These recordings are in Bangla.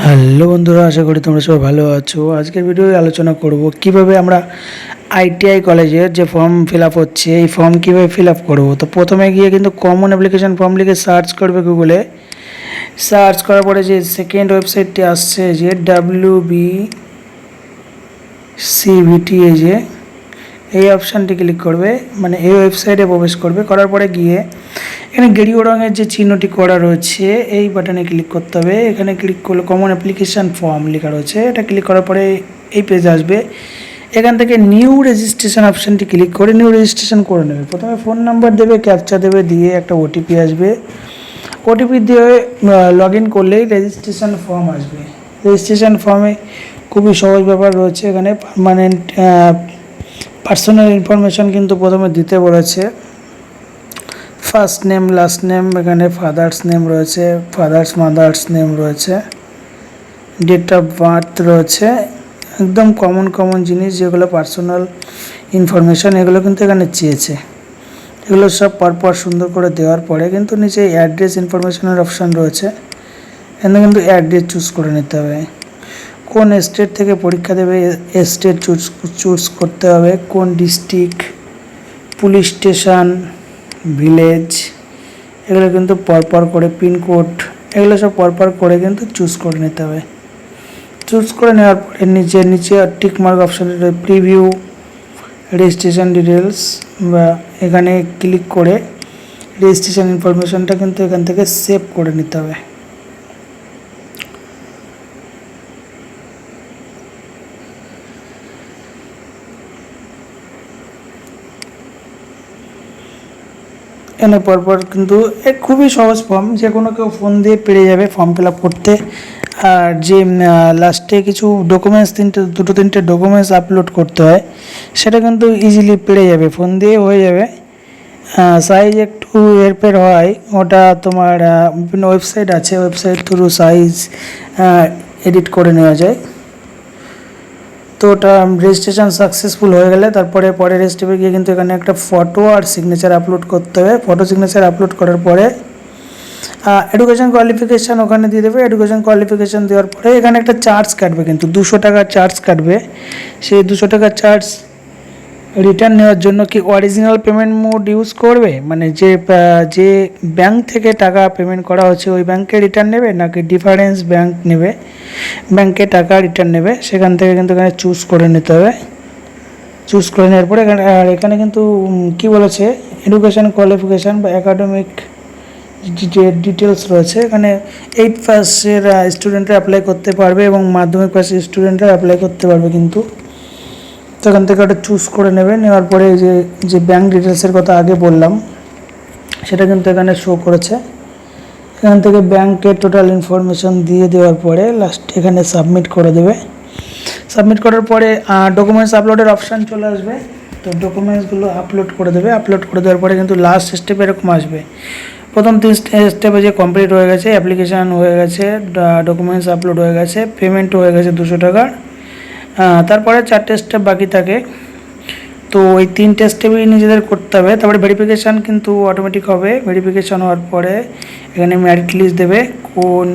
হ্যালো বন্ধুরা, আশা করি তোমরা সবাই ভালো আছো। আজকের ভিডিওতে আলোচনা করব কিভাবে আমরা আইটিআই কলেজের যে ফর্ম ফিল আপ হচ্ছে এই ফর্ম কীভাবে ফিল আপ করবো। তো প্রথমে গিয়ে কিন্তু কমন অ্যাপ্লিকেশন ফর্ম লিখে সার্চ করবে গুগলে। সার্চ করার পরে যে সেকেন্ড ওয়েবসাইটটি আসছে যে WBCVT, এই অপশানটি ক্লিক করবে, মানে এই ওয়েবসাইটে প্রবেশ করবে। করার পরে গিয়ে এখানে গেরুয়া রঙের যে চিহ্নটি করা রয়েছে এই বাটনে ক্লিক করতে হবে। এখানে ক্লিক করলে কমন অ্যাপ্লিকেশান ফর্ম লেখা রয়েছে, এটা ক্লিক করার পরে এই পেজ আসবে। এখান থেকে নিউ রেজিস্ট্রেশন অপশানটি ক্লিক করে নিউ রেজিস্ট্রেশন করে নেবে। প্রথমে ফোন নাম্বার দেবে, ক্যাপচা দেবে, দিয়ে একটা ওটিপি আসবে। ওটিপি দিয়ে লগ ইন করলেই রেজিস্ট্রেশন ফর্ম আসবে। রেজিস্ট্রেশন ফর্মে খুবই সহজ ব্যাপার রয়েছে। এখানে পার্সোনাল ইনফরমেশান কিন্তু প্রথমে দিতে বলেছে। ফার্স্ট নেম, লাস্ট নেম, এখানে ফাদার্স নেম রয়েছে, মাদার্স নেম রয়েছে, ডেট অফ বার্থ রয়েছে। একদম কমন জিনিস যেগুলো পার্সোনাল ইনফরমেশান, এগুলো কিন্তু এখানে চেয়েছে। এগুলো সব পরপর সুন্দর করে দেওয়ার পরে কিন্তু নিচে অ্যাড্রেস ইনফরমেশনের অপশান রয়েছে। এখানে কিন্তু অ্যাড্রেস চুজ করে নিতে হবে। কোন স্টেট থেকে পরীক্ষা দেবে স্টেট চুজ করতে হবে। কোন ডিস্ট্রিক্ট, পুলিশ স্টেশন, ভিলেজ, এগুলো কিন্তু পরপর করে, পিনকোড, এগুলো সব পরপর করে কিন্তু চুজ করে নিতে হবে। চুজ করে নেওয়ার পরে নিচে টিক মার্ক অপশানে প্রিভিউ রেজিস্ট্রেশন ডিটেলস, বা এখানে ক্লিক করে রেজিস্ট্রেশন ইনফরমেশনটা কিন্তু এখান থেকে সেভ করে নিতে হবে। এনে পরপর কিন্তু খুবই সহজ ফর্ম, যে কোনো কেউ ফোন দিয়ে পেরে যাবে ফর্ম ফিল আপ করতে। আর যে লাস্টে কিছু ডকুমেন্টস, দুটো তিনটে ডকুমেন্টস আপলোড করতে হয়, সেটা কিন্তু ইজিলি পেরে যাবে, ফোন দিয়ে হয়ে যাবে। সাইজ একটু হেরফের হয়, ওটা তোমার বিভিন্ন ওয়েবসাইট আছে, ওয়েবসাইট থ্রু সাইজ এডিট করে নেওয়া যায়। তো ওটা রেজিস্ট্রেশন সাকসেসফুল হয়ে গেলে তারপরে পরের স্টেপে গিয়ে কিন্তু এখানে একটা ফটো আর সিগনেচার আপলোড করতে হবে। ফটো সিগনেচার আপলোড করার পরে এডুকেশন কোয়ালিফিকেশান ওখানে দিয়ে দেবে। এডুকেশন কোয়ালিফিকেশান দেওয়ার পরে এখানে একটা চার্জ কাটবে, কিন্তু 200 টাকা চার্জ কাটবে। সেই 200 টাকা চার্জ রিটার্ন নেওয়ার জন্য কি অরিজিনাল পেমেন্ট মোড ইউজ করবে, মানে যে ব্যাংক থেকে টাকা পেমেন্ট করা হচ্ছে ওই ব্যাংকে রিটার্ন নেবে, নাকি ডিফারেন্স ব্যাংক নেবে, ব্যাংকে টাকা রিটার্ন নেবে, সেখান থেকে কিন্তু এখানে চুজ করে নিতে হবে। চুজ করে নেওয়ার পরে এখানে কিন্তু কি বলেছে, এডুকেশন কোয়ালিফিকেশান বা একাডেমিক ডিটেলস রয়েছে। এখানে 8 পাসের স্টুডেন্টরা অ্যাপ্লাই করতে পারবে এবং মাধ্যমিক পাসের স্টুডেন্টরা অ্যাপ্লাই করতে পারবে কিন্তু। তো এখান থেকে ওটা চুজ করে নেবে। নেওয়ার পরে যে ব্যাঙ্ক ডিটেলসের কথা আগে বললাম সেটা কিন্তু এখানে শো করেছে। এখান থেকে ব্যাংকের টোটাল ইনফরমেশন দিয়ে দেওয়ার পরে লাস্ট এখানে সাবমিট করে দেবে। সাবমিট করার পরে ডকুমেন্টস আপলোডের অপশান চলে আসবে। তো ডকুমেন্টসগুলো আপলোড করে দেবে। আপলোড করে দেওয়ার পরে কিন্তু লাস্ট স্টেপে এরকম আসবে। প্রথম 3 স্টেপে যে কমপ্লিট হয়ে গেছে, অ্যাপ্লিকেশান হয়ে গেছে, ডকুমেন্টস আপলোড হয়ে গেছে, পেমেন্টও হয়ে গেছে 200 টাকার। তারপরে 4টে স্টেপ বাকি থাকে। তো ওই 3টে স্টেপই নিজেদের করতে হবে। তারপরে ভেরিফিকেশান কিন্তু অটোমেটিক হবে। ভেরিফিকেশান হওয়ার পরে এখানে মেরিট লিস্ট দেবে, কোন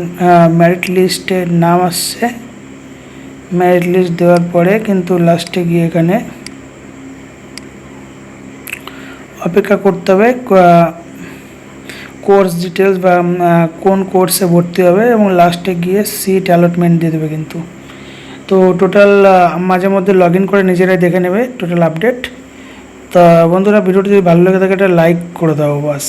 মেরিট লিস্টের নাম আসছে। মেরিট লিস্ট দেওয়ার পরে কিন্তু লাস্টে গিয়ে এখানে অপেক্ষা করতে হবে কোর্স ডিটেলস বা কোন কোর্সে ভর্তি হবে, এবং লাস্টে গিয়ে সিট অ্যালটমেন্ট দিয়ে দেবে কিন্তু। তো টোটাল মাঝে মধ্যে লগ ইন করে নিজেরাই দেখে নেবে টোটাল আপডেট। তা বন্ধুরা, ভিডিওটি যদি ভালো লেগে থাকে একটা লাইক করে দাও বাস।